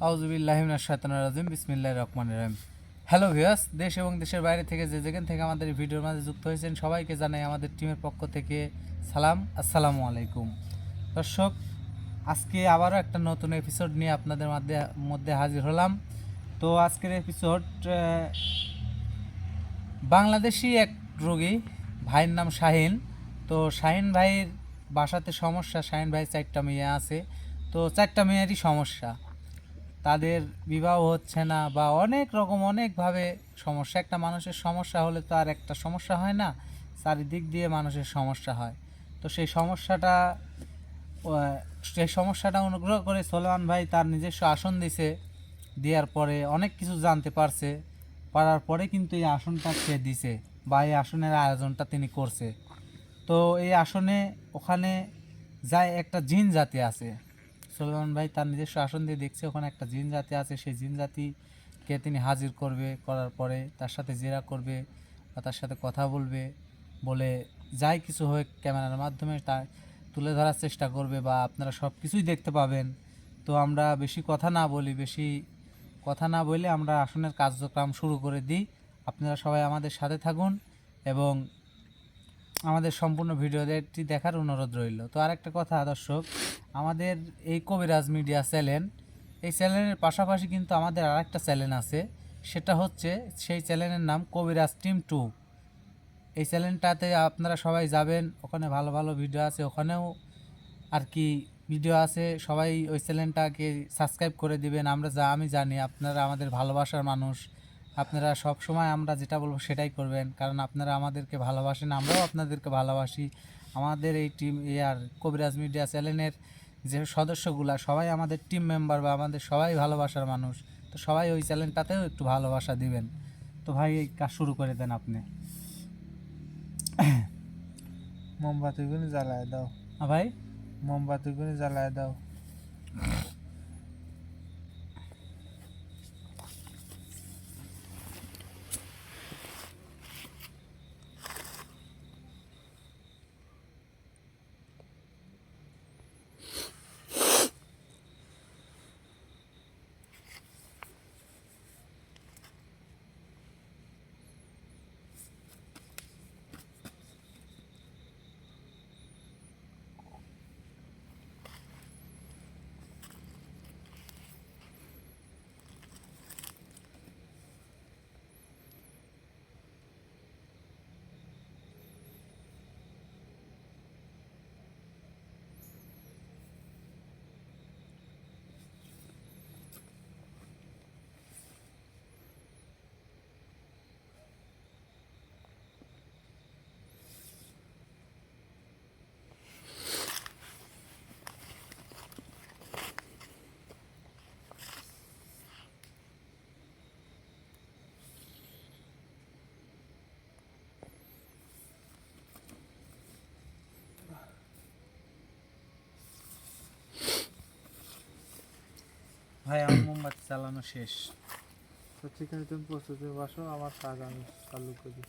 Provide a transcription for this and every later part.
আউযুবিল্লাহি মিনাশ শাইতানির রাজিম বিসমিল্লাহির রহমানির রহিম। হ্যালো ভিউয়ার্স, দেশ এবং দেশের বাইরে থেকে যে যেখান থেকে আমাদের এই ভিডিওর মাঝে যুক্ত হয়েছেন সবাইকে জানাই আমাদের টিমের পক্ষ থেকে সালাম, আসসালামু আলাইকুম। দর্শক, আজকে আবারও একটা নতুন এপিসোড নিয়ে আপনাদের মধ্যে হাজির হলাম। তো আজকের এপিসোড বাংলাদেশি এক রোগী, ভাইয়ের নাম শাহিন। তো শাহিন ভাইয়ের বাসাতে সমস্যা, শাহিন ভাই 4টা মেয়ে আছে। তো 4টা মেয়েরই সমস্যা, তাদের বিবাহ হচ্ছে না বা অনেক রকম অনেকভাবে সমস্যা। একটা মানুষের সমস্যা হলে তো আর একটা সমস্যা হয় না, চারিদিক দিয়ে মানুষের সমস্যা হয়। তো সেই সমস্যাটা অনুগ্রহ করে সোলেমান ভাই তার নিজস্ব আসন দিছে, দেওয়ার পরে অনেক কিছু জানতে পারার পরে কিন্তু এই আসনটা সে দিছে বা এই আসনের আয়োজনটা তিনি করছে। তো এই আসনে ওখানে যায় একটা জিন জাতি আছে। সুলেমান ভাই তার নিজস্ব আসন দিয়ে দেখছে ওখানে একটা জিন জাতি আছে। সেই জিন জাতিকে তিনি হাজির করবে, করার পরে তার সাথে জেরা করবে বা তার সাথে কথা বলবে, বলে যাই কিছু হোক ক্যামেরার মাধ্যমে তা তুলে ধরার চেষ্টা করবে বা আপনারা সব কিছুই দেখতে পাবেন। তো আমরা বেশি কথা না বলে আমরা আসনের কার্যক্রম শুরু করে দিই। আপনারা সবাই আমাদের সাথে থাকুন এবং আমাদের সম্পূর্ণ ভিডিওটি দেখার অনুরোধ রইল। তো আরেকটা কথা দর্শক, আমাদের এই কবিরাজ মিডিয়া চ্যানেল, এই চ্যানেলের পাশাপাশি কিন্তু আমাদের আরেকটা চ্যানেল আছে, সেটা হচ্ছে সেই চ্যানেলের নাম কবিরাজ টিম 2। এই চ্যানেলটাতে আপনারা সবাই যাবেন, ওখানে ভালো ভালো ভিডিও আছে, ওখানেও আর কি ভিডিও আছে। সবাই ওই চ্যানেলটাকে সাবস্ক্রাইব করে দিবেন। আমি জানি আপনারা আমাদের ভালোবাসার মানুষ, আপনারা সব সময় আমরা যেটা বলবো সেটাই করবেন, কারণ আপনারা আমাদেরকে ভালোবাসেন, আমরাও আপনাদেরকে ভালোবাসি। আমাদের এই টিম আর কবিরাজ মিডিয়া চ্যানেলের যে সদস্যগুলা সবাই আমাদের টিম মেম্বার বা আমাদের সবাই ভালোবাসার মানুষ। তো সবাই ওই চ্যানেলটাতেও একটু ভালোবাসা দিবেন। তো ভাই এই কাজ শুরু করে দেন আপনি। মোমবাতিগুলো জ্বালায় দাও। ভাই মোমবাতিগুলো জ্বালায় দাও। ভাই আমার মোমবাতি চালানো শেষ। তো ঠিক আছে, তুমি প্রস্তুতি বসো, আমার কাজ আমি চালু করি।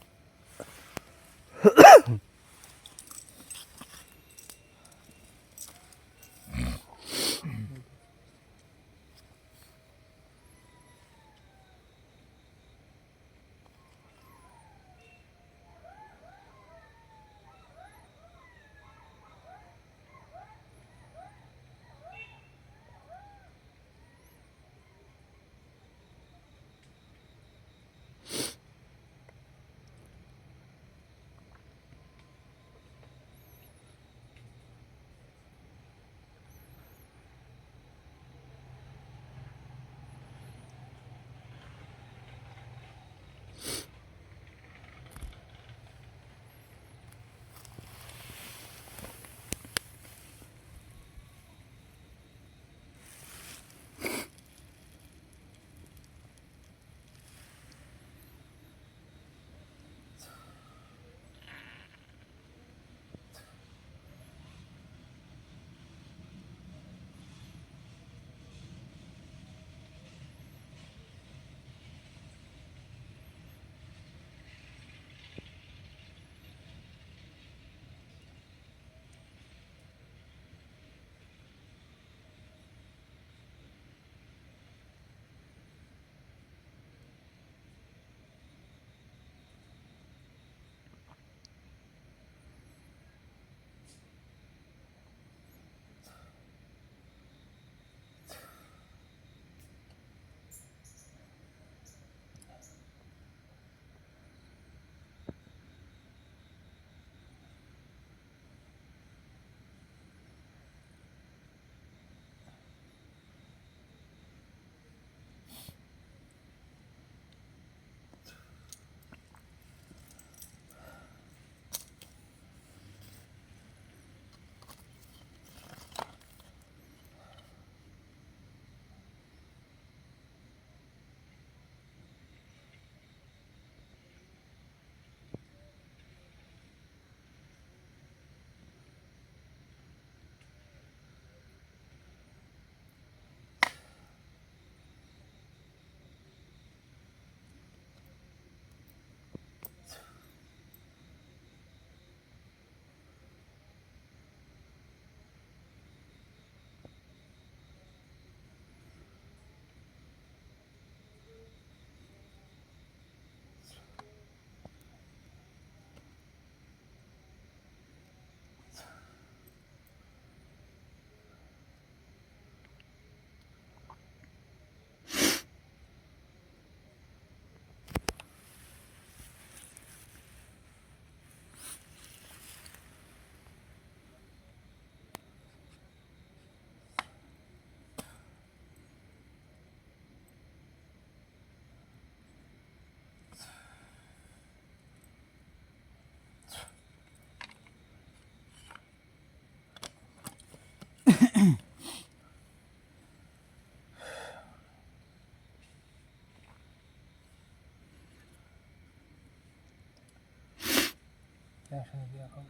আসনে বিয়া খাবো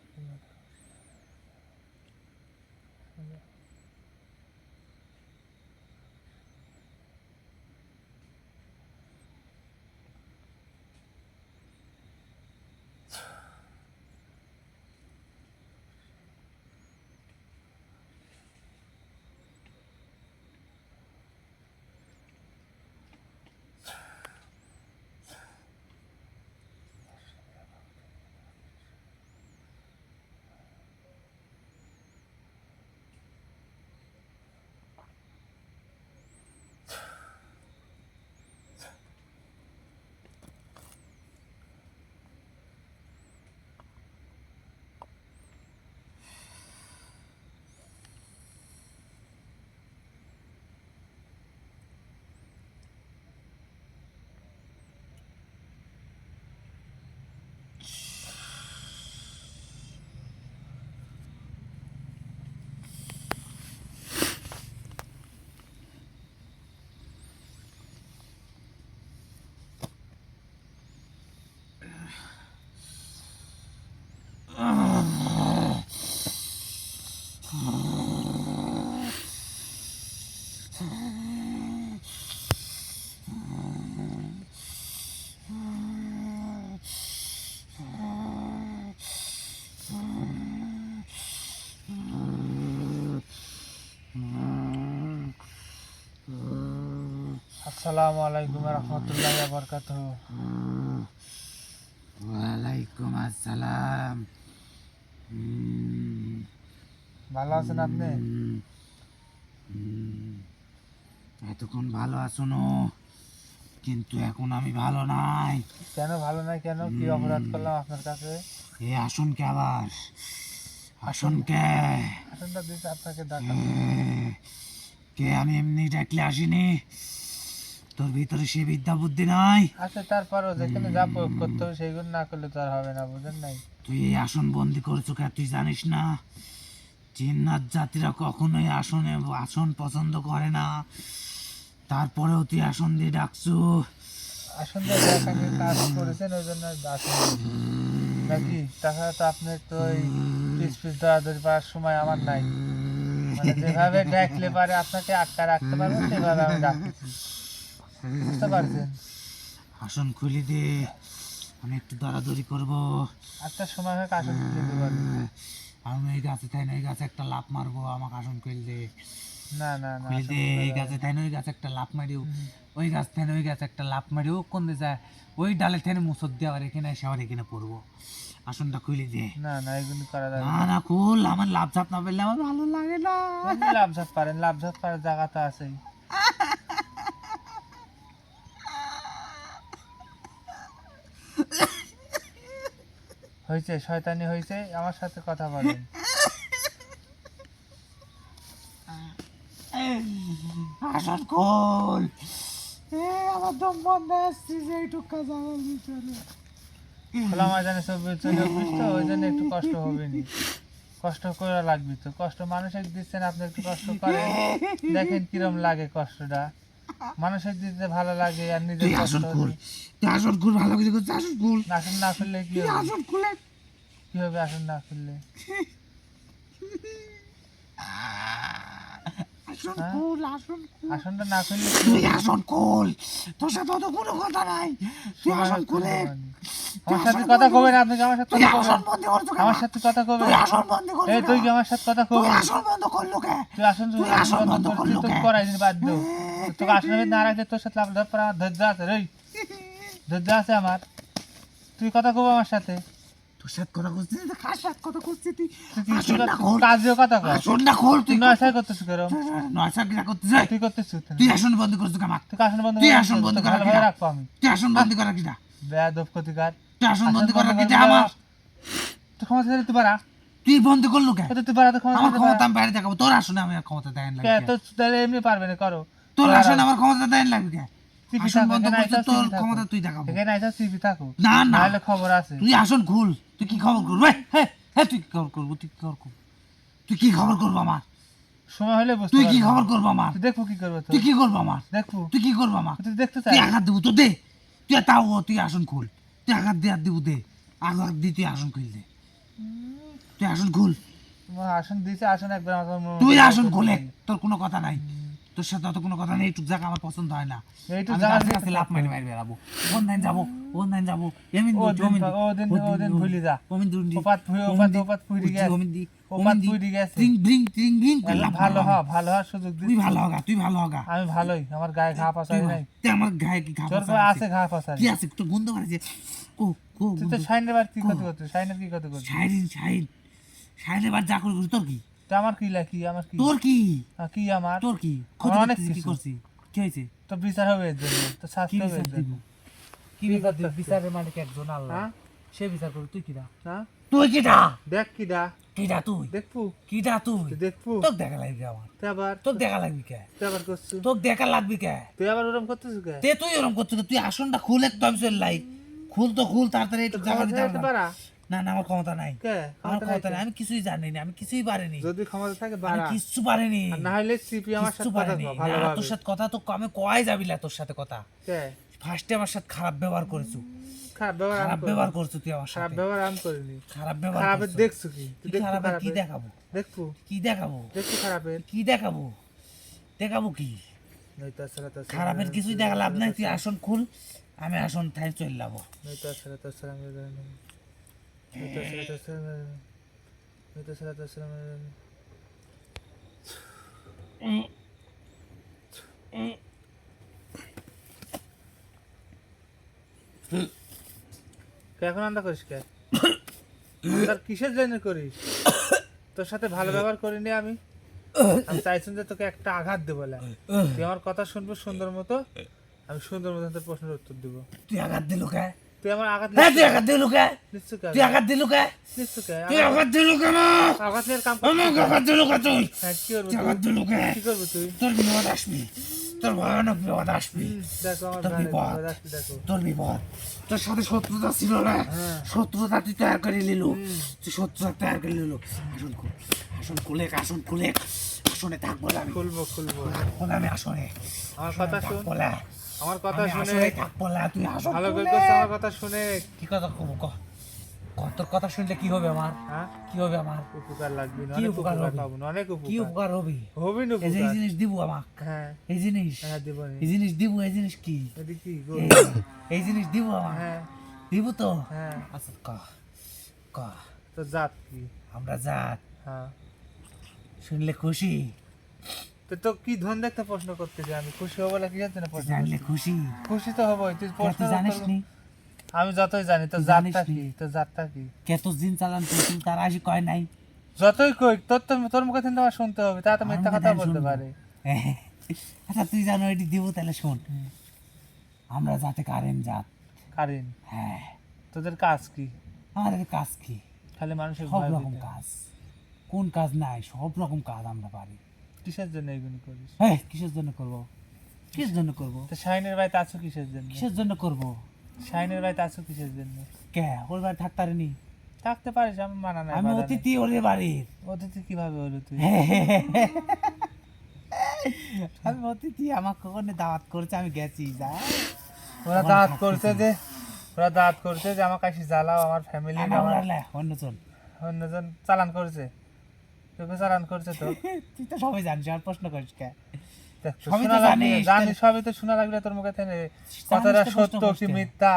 আসসালামু আলাইকুম রহমতুল্লাহ বরকাতুহু। ওয়ালাইকুম আসসালাম। ভালো আছেন আপনি? এতক্ষণ ভালো আছো না, কিন্তু এখন আমি ভালো নাই। কেন ভালো নাই? কেন কি অপরাধ করলাম আপনার কাছে? এই আসন কে আবার আসন কে আসনটা দিতে আপনাকে ডাকা। কে? আমি এমনি ডাকলে আসিনি। তোর ভিতরে সে বিদ্যা বুদ্ধি নাই। আচ্ছা, তারপরও যেখানে যা প্রয়োগ করতে হবে সেইগুলো না করলে তো আর হবে না, বুঝেন নাই? তুই এই আসন বন্দি করেছো কে? তুই জানিস না জিন্নাত জাতিরা কখনোই আসন পছন্দ করে না, তারপরেও তুই আসন দিয়ে ডাকছু। আসন দিয়ে ডাকাকে কাজ করেছেন, ওই জন্য আসন দিয়েছি। নাকি তাছাড়া তো আপনি তো ওই পিস পিস দৌড়াদৌড়ি পাওয়ার সময় আমার নাই। মানে যেভাবে ডাকলে পারে আপনাকে আটকা রাখতে পারবো সেভাবে আমি ডাকতেছি, বুঝতে পারছেন? আসন খুলে দে, আমি একটু দৌড়াদৌড়ি করবো। আচ্ছা, সময় হোক আসন খুলে দেবো আমি। আমি এই গাছে তাই না, ওই গাছে একটা লাফ মারবো, আমাকে আসন খুলে দে। না না না, খুলে আসন দে, খুলে এই দেবো গাছে না। তাই না, ওই গাছে একটা লাফ মারিও। ওই গাছ তাই না, ওই গাছে একটা লাফ মারিও, কোন দিকে যায় ওই ডালে থেকে মুসর দিয়ে আবার এখানে এসে আবার এখানে পড়বো। আসনটা খুলে দে। না না, এগুলি করা যাবে না না। না, খুল, আমার লাভ ঝাপ না পেলে আমার ভালো লাগে না। এমনি লাভঝাপ পারেন, লাভঝাপ পারার জায়গা তো আছেই। হয়েছে, শয়তানি হয়েছে, আমার সাথে কথা বলেন। আসন খোল। আমার দম বন্ধ আসছে যে এইটুক কাজ আমার ভিতরে। খোলা ময়দানে চলবে, চলে অভ্যিস তো, ওই জন্য একটু কষ্ট হবে নি। কষ্ট করা লাগবে তো, কষ্ট মানুষের দিচ্ছেন, আপনি একটু কষ্ট করেন, দেখেন কিরম লাগে কষ্টটা। মানুষের দিতে ভালো লাগে আর নিজের তুই কষ্ট আসন খুল, হলে- তুই আসন খুল, ভালো কিছু করছিস, আসন খুল। আসন না খুললে কি তুই হবে? আসন খুলে কি হবে আসন না খুললে? আসন হ্যাঁ? খুল, আসন খুল। আসনটা না খুললে কি তুই হবে? আসন খুল, তোর সাথে অত কোনো কথা নাই। তুই সময় আসন হোক খুলে, খুলবো আমি। আমার সাথে কথা কবেন, আপনি কি আমার সাথে তুই কথা আসন কবেন? বন্ধ করছো কেন? আমার সাথে কথা কবেন? তুই আসন বন্ধ করছো এই তুই কি কেন? আমার সাথে কথা তুই কবেন? আসন বন্ধ করলো কে? তুই আসন তুই আসন আসন বন্ধ বন্ধ করলো করছিস, তোকে কে? করাই দিন বাদ দেও। তোকে আসন না রাখলে তোর সাথে লাভ ধর পর আমার ধৈর্য আছে রে, ধৈর্য আছে আমার। তুই কথা কব আমার সাথে? তোর সাথে কথা করছিস না, কার সাথে কথা করছিস তুই? তুই কি আসন না খোল, কাজেও কথা কর? আসন না খোল। তুই তুই নয় সাই করতেছিস কেরম? নয় সাথে কি করতে যাই? তুই করতেছিস কেন? তুই আসন বন্ধ করছো কেন? তুই আসন বন্ধ তুই করে আসন বন্ধ করা ভালোভাবে কিনা? রাখবো আমি। তুই আসন বন্ধ করা কিনা? বেয়াদব ক্ষতিকার। তুই আসন আসন বন্ধ করা বন্ধ কিনা করবি আমার? তুই ক্ষমতা ছেড়ে তুই বাড়া, তুই বন্ধ করলো কে? তুই বাড়া, তুই ক্ষমতা আমার ছেড়ে ক্ষমতা বাড়া। আমি বাইরে দেখাবো, তোর আসনে আমি আর ক্ষমতা দেন কে লাগবে। তোর তাহলে এমনি পারবে না, করো। তোর তোর আসনে আমার ক্ষমতা দেন লাগবে কে? সিপি আসন থাকো, বন্ধ এখানে করছিস, আইসা তোর সিপি থাকো। ক্ষমতা তুই দেখাবো। এখানে আইসা সিপি থাকো, না না, নাহলে খবর আছে। তুই আসন খুল। তুই কি খবর করবো? হ্যাঁ হ্যাঁ, তুই কি খবর করবো? তুই কি খবর করবো? তুই কি খবর করবো আমার? সময় হলে বুঝতে তুই কি পারবি। খবর করবো আমার? তুই দেখবো কি করবে তো, তুই কি করবো আমার? দেখবো। তুই কি করবো আমার? তুই দেখতে তুই চাই? আঘাত দেবো তো দে। তুই তাও তুই আসন খুল, তুই আঘাত দে, আর দেবো দে। আঘাত দি, তুই আসন খুল দে। তুই আসন খুল, তোমার আসন দিয়েছে, আসন একবার আমার তুই আসন খুলে, তোর কোনো কথা নাই, তোর সাথে অত কোনো কথা নেই। এইটুক জায়গা আমার পছন্দ হয় না, এইটু আমি জায়গা গাছে গাছে লাফ মারি মারি বেড়াবো। কোন দিন যাবো, কোন দিন যাবো, এমিন দি, ওদিন ভুলি যা ওমিন দুন্ডি, ওপাত ফুইরি গেছে, ওমিন দি, ওপাত ফুইরি গেছে। ট্রিং ট্রিং ট্রিং ট্রিং করে লাফ ভালো মারবো আমি। ভালো হওয়ার সুযোগ তুই দিচ্ছি। ভালো হগা, তুই ভালো হগা, আমি ভালোই, আমার গায়ে ঘা পাসাই নাই। তুই আমার গায়ে কি ঘা তোর পাসা গায়ে আছে ঘা পাসাই। কি আছে, তোর গন্ধ মারছে। কো কো তুই তো শাইনের বার কি করতে করছিস, শাইনের কি করতে করছিস? শাইন শাইন শাইন এবার যা করে তোর কি, তো আমার কি লাকি, আমার কি, তোর কি, কি আমার, তোর কি আমার অনেক ক্ষতি করতেছি, কি কিছু। করছি, কি হয়েছে, তো বিচার হবে এর জন্য, তো কি শাস্তি হবে বিচার এর দিব, জন্য। কি বিচার দিব, বিচারের মালিক একজন আল্লাহ, হ্যাঁ? সে বিচার করবে। তুই কিডা, হ্যাঁ? তুই কিডা, দেখ কিডা, কিডা তুই, দেখবো, কিডা তুই, তুই দেখবো, তোকে দেখা লাগবে আমার, তুই আবার তোকে দেখা লাগবে কে, তুই আবার করছিস, তোকে দেখা লাগবে কে, তুই আবার ওরম করতেছিস কে? তে তুই এরকম করছিস কেন? তুই আসনটা খুল একদম চললাই, খুল তো খুল তাড়াতাড়ি, একটু জায়গা দিতে ক্ষমতা পারবো বাড়া না। না আমার ক্ষমতা নাই, কে, আমার ক্ষমতা ক্ষমতা নাই নাই, কে? আমি কিছুই জানি না, আমি কিছুই পারিনি, যদি ক্ষমতা থাকে আমি বাড়া, কিচ্ছু পারিনি, আর না হলে সিপি আমার কিচ্ছু সাথে কথা পারিনি। কও না, তোর ভালোভাবে। সাথে কথা তো আমি কয় যাবি না, তোর সাথে কথা, কে ফার্স্টে আমার সাথে খারাপ ব্যবহার করেছো, খারাপ ব্যবহার আমি খারাপ করিনি। ব্যবহার করছো তুই আমার খারাপ সাথে, ব্যবহার আমি করিনি। খারাপ ব্যবহার খারাপের করছো। দেখছো কি, তুই কি দেখছো খারাপের কি খারাপের, দেখাবো, দেখবো কি দেখাবো, দেখছো খারাপের, কি দেখাবো, দেখাবো কি, নয়তো ছাড়া তো খারাপের কিছুই দেখা লাভ নাই। তুই আসন খুল, আমি আসন ঠাই চল যাবো। নয়তো ছাড়া তো ছাড়া আমি জানি, নয়তো ছাড়া তো ছাড়া, নয়তো ছাড়া তো ছাড়া আমি জানি। তুই এখন আন্দা করিস কে? তার কিসের জন্য করিস? তোর সাথে ভালো ব্যবহার করিনি আমি, আমি চাইছেন যে তোকে একটা আঘাত দেবো বলে। তুই আমার কথা শুনবো সুন্দর মতো, আমি সুন্দর মতো তোর প্রশ্নের উত্তর দিব। তুই আঘাত দিলু কে, তুই আমার আঘাত হ্যাঁ তুই আঘাত দিলু কে, নিচ্ছু কে? তুই আঘাত দিলু কে, নিচ্ছু কে? তুই আঘাত দিলু কেন, আঘাত নিয়ে কাম আমাকে আঘাত দিলু কে তুই, হ্যাঁ, কি করবো তুই আঘাত তুই? দিলু কে, কি করবো তুই? তোর বিপদ আসবি, তোর ভয়ানক বিপদ আসবি, দেখো আমার তোর গানে বিপদ, বিপদ আসছে, দেখো। তোর বিপদ, তোর সাথে শত্রুতা ছিল না, হ্যাঁ। শত্রুতা তুই তৈরি করে নিলু, তুই শত্রুতা তৈরি করে নিলু। আসন খুল, আসন খুলে, আসন খুলে, আসনে থাকবো না আমি, খুলবো খুলবো, থাকবো না আমি আসনে, আমার কথা শুন, থাকবো না, আমার কথা আমি শুনে, আসনে থাকবো না, তুই আসন ভালো করে খুলে। করছে আমার কথা শুনে। কি কথা কব ক, তোর কথা শুনলে কি হবে আমার, হ্যাঁ, কি হবে আমার, উপকার লাগবে না, কি অনেক উপকার উপকার হবে? পাবো না, অনেক কি উপকার উপকার হবে, হবি না এই যে এই উপকার। জিনিস দিব আমাক, হ্যাঁ এই জিনিস, হ্যাঁ দিব নি। এই জিনিস দিব, এই জিনিস কি, এটি কি গো? এই জিনিস দিব আমাক, হ্যাঁ দিব তো, হ্যাঁ, আচ্ছা ক ক, তো জাত কি? আমরা জাত, হ্যাঁ, শুনলে খুশি, তো তো কি ধন দেখতে প্রশ্ন করতে যে আমি খুশি হবো না, কি জানতে না প্রশ্ন জানলে করছিস? খুশি, খুশি তো হবোই, তুই কে প্রশ্ন তুই জানিস নি, আমি যতই জানি তো তুই জাতটা জানিস কি, নি? তো জাতটা কি? কে তোর দিন চালান তুই তার আসি কয় নাই, যতই কই তোর তো তোর মুখে থেকে আমার শুনতে হবে, তা তো মিথ্যা আমার কথা কথা বলতে শুনবো। পারে। আচ্ছা তুই জানো এটি দিব, তাহলে শোন, আমরা জাতে কারেন জাত, কারিন, হ্যাঁ তোদের কাজ কি? আমাদের কাজ কি, খালি মানুষের সব ভয় রকম দিতে। কাজ, কোন কাজ নাই, সব রকম কাজ আমরা পারি। কিসের জন্য এইগুলো করিস? এই কিসের জন্য করব, কিসের জন্য করব, তো শাইনের বাড়িতে আছো কিসের জন্য? কিসের জন্য করব, শাইনের বাড়িতে আছো কিসের জন্য? কে ওর বাড়ি থাকতারিনি, থাকতে পারিস, আমি মানা নাই, আমি বাধা নাই। অতিথি ওরে বাড়ির, অতিথি কিভাবে হলো তুই? আমি অতিথি, আমার কখনো দাওয়াত করেছে, আমি গেছি যা, ওরা আমার দাঁত থাকতে করছে যে, ওরা দাঁত করছে যে আমার কাছে জ্বালাও, আমার ফ্যামিলি আমার অন্য চল, অন্যজন চালান করছে, তোকে চালান করছে তো। তুই তো সবাই জানিস, আর প্রশ্ন করিস কে, দেখ তো সবই তো শোনা লাগবে, জানিস, জানিস সবই তো শোনা লাগবে তোর মুখে থেকে, কথাটা তো প্রশ্ন সত্য করিস কি কেন? মিথ্যা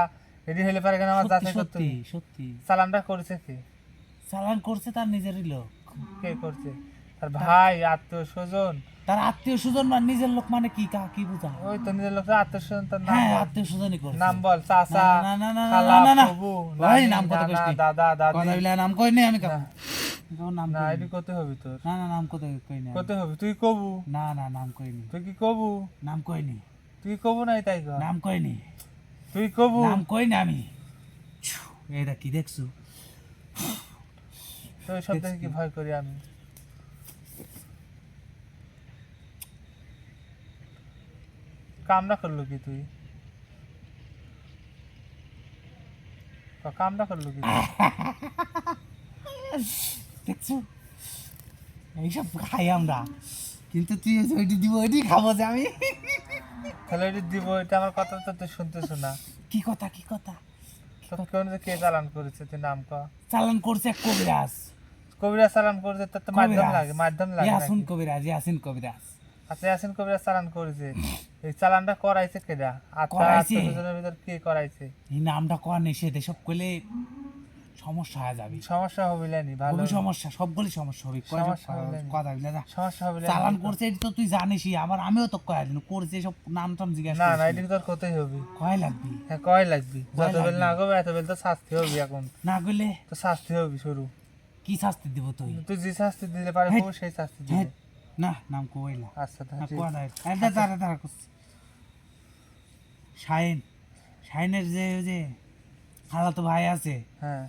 এটি হলে পারে কেন আমার সত্যি যাচাই করতে সত্যি হবে। সত্যি, চালানটা করেছে কে? চালান করছে তার নিজেরই লোক, কে করছে? তার ভাই, আত্মীয় স্বজন? তার আত্মীয় স্বজন বা নিজের লোক, মানে কি কি বুঝা, ওই তো নিজের লোক, আত্মীয় স্বজন, তার নাম হ্যাঁ বল। আত্মীয় স্বজনই করছে, নাম বল, চাচা, না, না, না, না, খালা, না, না, ফুফু, ভাই, নানি, নাম কত নানা, কইস নি? দাদা, কথা দাদি। বলে নাম কই নেই আমি কাম, নাম না কই এটি নি। করতে হবে তোর, না না নাম কত কই না, করতে হবে। তুই কবু, না না নাম কই নি, তুই কি কবু? নাম কই নি, তুই কবু নাই তাই কর, নাম কই নি, তুই কবু। নাম কই না আমি, এটা কি দেখছো, তো ওই সব দেখে কি ভয় করি আমি? কামটা করলো কি তুই? কামটা করলো কি তুই? দেখছো, এইসব খাই আমরা, কিন্তু তুই ওইটি দিব, ওইটি খাবো যে আমি, তাহলে এটি দিব, এটা আমার কথা তো তুই শুনতেছ না। কি কথা কি কথা, তো সত্যি অনুযায়ী কে চালান করেছে তুই নাম ক? চালান করছে এক কবিরাজ। কবিরাজ চালান করেছে, তার তো মাধ্যম কবিরাজ। লাগে, মাধ্যম লাগে ইয়াসিন নাকি? কবিরাজ, ইয়াসিন কবিরাজ। আচ্ছা ইয়াসিন কবিরাজ চালান করেছে, এই চালানটা করাইছে কেডা? করাইছে? আত্মীয়স্বজনের ভিতর কে করাইছে? এই নামটা কর নিষেধ, এসব করলে সমস্যা হয়ে যাবে। সমস্যা হবে না, ভালো খুবই সমস্যা, সবগুলি সমস্যা হবে। সমস্যা হবে না। কথা বলে না, সমস্যা হবে না। চালান করছে এটা তো তুই জানিসই, আমিও তো কয় দিন করছে সব নাম টাম জিজ্ঞাসা না না, করছি। এদিকে তোর কোথায় হবে? কয় লাগবি? হ্যাঁ কয় লাগবি, কয় যত বেল লাগবি? না গো এত বেল তো শাস্তি হবে। এখন না গেলে তো শাস্তি হবে শুরু। কি শাস্তি দিব তুই? তুই যে শাস্তি দিতে পারে হেই। সেই শাস্তি হ্যাঁ, দিবে। না নাম কইলা। আচ্ছা না ঠিক। কোয়া নাই। এটা দাঁড়া দাঁড়া করছি। শাইন, শাইনের যে খালাতো ভাই আছে, হ্যাঁ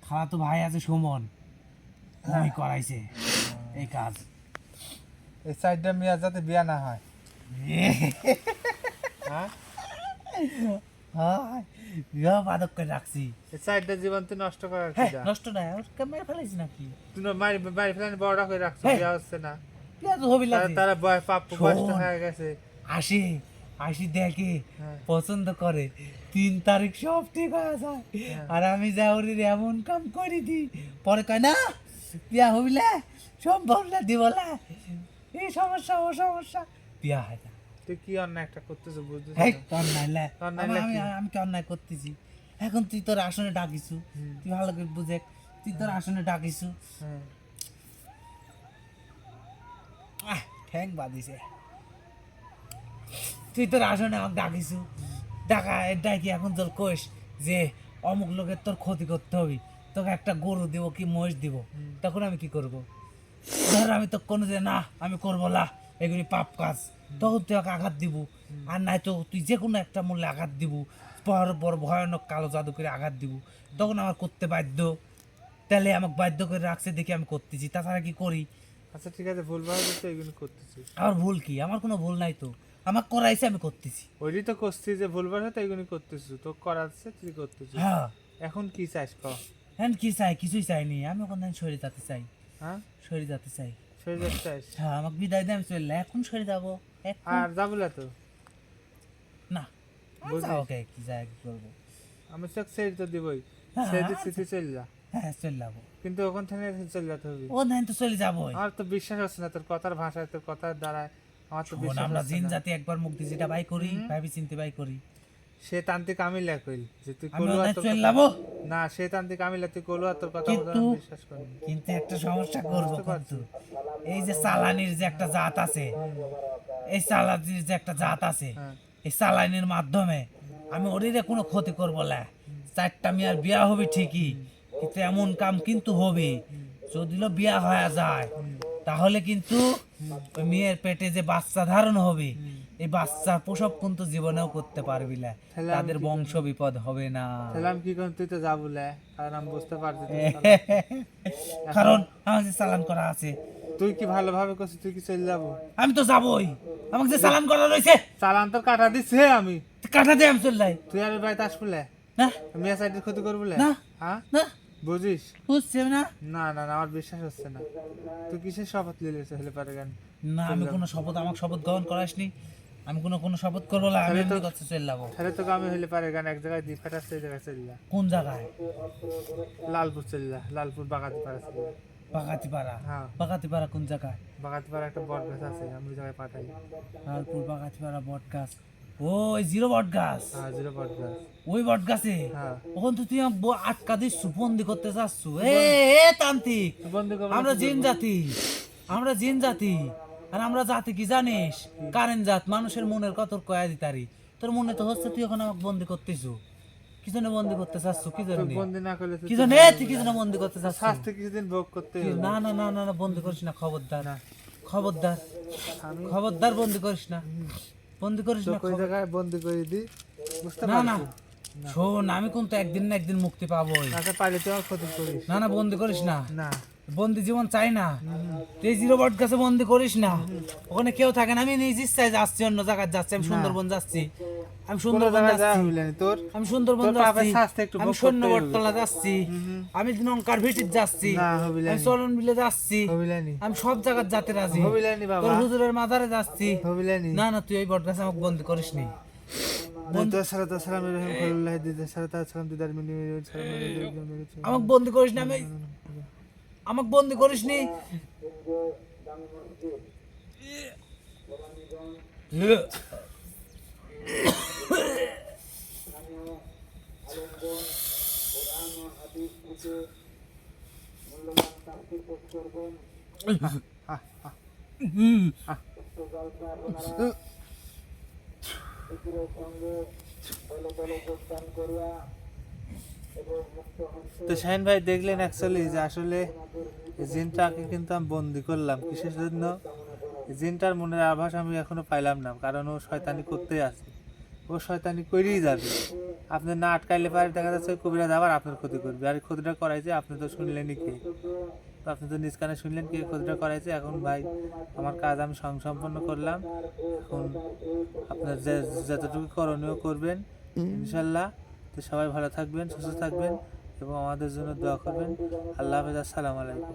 খালাতো ভাই আছে সুমন, ওই করাইছে এই কাজ। এই সাইডটা মিয়া যাতে বিয়া না হয়। হ্যাঁ হয়, বিবাহ বাদক করে রাখছি। এই সাইডটা জীবন তুই নষ্ট করার হ্যাঁ, কিডা? নষ্ট নাই, ওর ক্যামেরা ফেলাইছি নাকি? তুই না মারি মারি ফেলানি বড়টা করে রাখছিস, হেই। বিয়া হচ্ছে না। পেঁয়াজ হবি লাগে। তারা বয় পাপ্পু শোন। বয়সটা হয়ে গেছে। আসি আসি দেখে হ্যাঁ। পছন্দ করে, 3 তারিখ সব ঠিক হয়ে যায়। হ্যাঁ। আর আমি যাওয়ার এমন কাম করি দি, পরে কয় না বিয়া হইলে সম্ভব না, দিবলা এই সমস্যা ও সমস্যা, বিয়া হয় না। তুই কি অন্যায় একটা করতেছিস বুঝছিস হেই, না? অন্যায় লে। অন্যায় আমি লে আমি কি? আমি কি অন্যায় করতেছি? এখন তুই তোর আসনে ডাকিছু, তুই ভালো করে বুঝে, তুই তোর আসনে ডাকিছু। হ্যাঁ। ঠ্যাং বাদিছে, তুই তোর আসনে আমাকে ডাকিছু, ডাকি এখন তোর কোষ যে অমুক লোকের তোর ক্ষতি করতে হবে, তোকে একটা গরু দিব কি মহিষ দিব, তখন আমি কি করব? ধর আমি তো কোনো যে না আমি করবো না, এগুলি পাপ কাজ, তখন তুই ওকে আঘাত দিব। আর নাই তো তুই যে কোনো একটা মূল্যে আঘাত দিব, বড় বড় ভয়ানক কালো জাদু করে আঘাত দিব, তখন আমার করতে বাধ্য। তাহলে আমাকে বাধ্য করে রাখছে দেখি আমি করতেছি, তাছাড়া কি করি? আচ্ছা ঠিক আছে, ভুলভাবে তো এগুলো করতেছিস। আমার ভুল কি? আমার কোনো ভুল নাই তো, আমার করাইছে আমি করতেছি। ওইটাই তো করছিস যে ভুলভাবে তো এগুলো করতেছিস, তো করাচ্ছে তুই করতেছিস। হ্যাঁ, এখন কি চাস ক? এখন কি চাই? কিছুই চাইনি, আমি ওখান থেকে সরে যেতে চাই, হ্যাঁ সরে যেতে চাই। সরে যেতে চাস? হ্যাঁ, আমাকে বিদায় দিয়ে আমি চললে, এখন সরে যাবো এখন? আর যাবো না তো? না, বুঝলি? ওকে কি যায় কি করবো? আমি তো ছেড়ে তো দিবই, হ্যাঁ, ছেড়ে দিচ্ছি তুই চলে যা, হ্যাঁ চলে যাবো, কিন্তু ওখান থেকে চলে যেতে হবে। ও নাই তো চলে যাবোই। আমার তো বিশ্বাস হচ্ছে না তোর কথার ভাষায়, তোর কথার দ্বারায় আমার তো শোন, বিশ্বাস আমরা হচ্ছে জিন না। জাতি একবার মুক্তি যেটা বাই করি, ভাবি চিনতে বাই করি, সে তান্ত্রিক আমি লেখইল যে তুই আমি কলু আর ওখানে তোর চলে কথা- যাবো। না সে তান্ত্রিক আমি তুই কলু আর তোর কথা কিন্তু- বলতে আমি বিশ্বাস করি না। কিন্তু একটা সমস্যা করবো বুঝতে পারছি। কিন্তু, এই যে চালানির যে একটা জাত আছে, এই চালানির যে একটা জাত আছে, হ্যাঁ এই চালানির মাধ্যমে আমি ওরিরে কোনো ক্ষতি করবো না। 4টা মেয়ের বিয়া হবে ঠিকই, কিন্তু এমন কাম কিন্তু হবে, যদি বিয়া হয়ে যায় তাহলে কিন্তু ওই মেয়ের পেটে যে বাচ্চা ধারণ হবে, এই বাচ্চার প্রসব কিন্তু জীবনেও করতে পারবি না, তাহলে আমি তাদের কি বংশ বিপদ হবে না। তাহলে আমি কি করব? তুই তো যাবো লে, কারণ আমি বুঝতে পারছি তুই কারণ আমার যে চালান করা আছে, তুই কি ভালোভাবে করছিস, তুই কি চলে যাবো? আমি তো যাবই, আমাকে যে চালান করা রয়েছে চালান তো কাটা দিচ্ছে আমি, কাটা দিয়ে আমি চলে যাই। তুই আর বাড়িতে আসবো লে, না মেয়ে সাইডের ক্ষতি করবো লে? না। হ্যাঁ না, বুঝিস? বুঝছি না। না না না, আমার বিশ্বাস হচ্ছে না। তুই কিসের শপথ নিলে হলে পারে কেন? না, আমি কোনো শপথ, আমাকে শপথ গ্রহণ করাসনি, আমি কোনো শপথ করবো না, আমি তাহলে তো- এমনি করতে চলে যাবো। তাহলে তোকে আমি হলে পারে কেন, এক জায়গায় দিয়ে ফেটাচ্ছে, এই জায়গায় চলে যা। কোন জায়গায়? লালপুর চলে যা, লালপুর বাগাতি পাড়া চলে যা। বাগাতিপাড়া? হ্যাঁ বাগাতিপাড়া কোন জায়গায়? বাগাতি পাড়া একটা বট গাছ আছে, আমি ওই জায়গায় পাঠাই। লালপুর বাগাতিপাড়া বট গাছ, ও ওই 0 বট গাছ, হ্যাঁ জিরো বট গাছ। ওই বট গাছে হ্যাঁ ওখান তো তুই আমাকে আটকা দিস, বন্দি করতে চাচ্ছ? এ তান্ত্রিক, তুই বন্ধু করবো না, আমরা তুই জিন করবি। জাতি, আমরা জিন জাতি, আর আমরা জাতি কি জানিস? কারেন্ট জাত, মানুষের মনের কত কয়া দিতারি, তোর মনে তো হচ্ছে তুই এখন আমাকে বন্দি করতেছু, কি জন্য বন্দি করতে চাচ্ছ? কি জন্য? তুই বন্দি না করলে তুই কি জন্য তুই কি জন্য বন্দি করতে চাচ্ছ? শাস্তি কিছুদিন ভোগ করতে হবে। না না না না না, বন্দি করিস না, খবরদার, না খবরদার, আমি খবরদার বন্দি করিস না, বন্দি করিস না, তোকে ওই জায়গায় বন্দি করে দিই, বুঝতে না না। পারছিস? শোন, আমি কিন্তু একদিন না একদিন মুক্তি পাবোই। আচ্ছা পারলে তুই আমার ক্ষতি করিস না না, বন্দি করিস না, না। বন্দি জীবন চাই না, তুই 0 বট গাছে বন্দি করিস না, ওখানে কেউ থাকে না, আমি নিজ ইচ্ছায় যাচ্ছি, অন্য জায়গায় যাচ্ছি, আমি সুন্দরবন যাচ্ছি, আমি কোনো সুন্দরবন জায়গায় যাওয়া যাচ্ছি, হইল না তোর? আমি সুন্দরবন তোর পাপের যাচ্ছি, শাস্তি একটু আমি ভোগ করতেই সৈন্য হবে। বটতলা যাচ্ছি, আমি নঙ্কার ভিটির যাচ্ছি, না হবিল আমি চরণ বিলে যাচ্ছি, হবিলানি আমি সব জায়গায় যেতে রাজি, হবিলানি বাবা তোর হুজুরের মাজারে যাচ্ছি। হবিলানি না না, তুই এই বট গাছে আমাকে বন্দি করিস নি, আমাকে বন্দি করিস না, আমাকে বন্দি করিস নি। তো শাহিন ভাই দেখলেন অ্যাকচুয়ালি যে আসলে জিনটাকে কিন্তু আমি বন্দি করলাম কিসের জন্য? জিনটার মনের আভাস আমি এখনো পাইলাম না, কারণ ও শয়তানি করতে আছে, ও শয়তানি করেই যাবে। আপনি না আটকাইলে পারে দেখা যাচ্ছে কবিরাজ আবার আপনার ক্ষতি করবে, আর এই ক্ষতিটা করাইছে আপনি তো শুনলেনই কে, তো আপনি তো নিজ কানে শুনলেন কে ক্ষতিটা করাইছে। এখন ভাই আমার কাজ আমি সম্পন্ন করলাম, এখন আপনার যতটুকু করণীয় করবেন ইনশাল্লাহ। তো সবাই ভালো থাকবেন, সুস্থ থাকবেন এবং আমাদের জন্য দোয়া করবেন। আল্লাহ হাফেজ, আসসালামু আলাইকুম।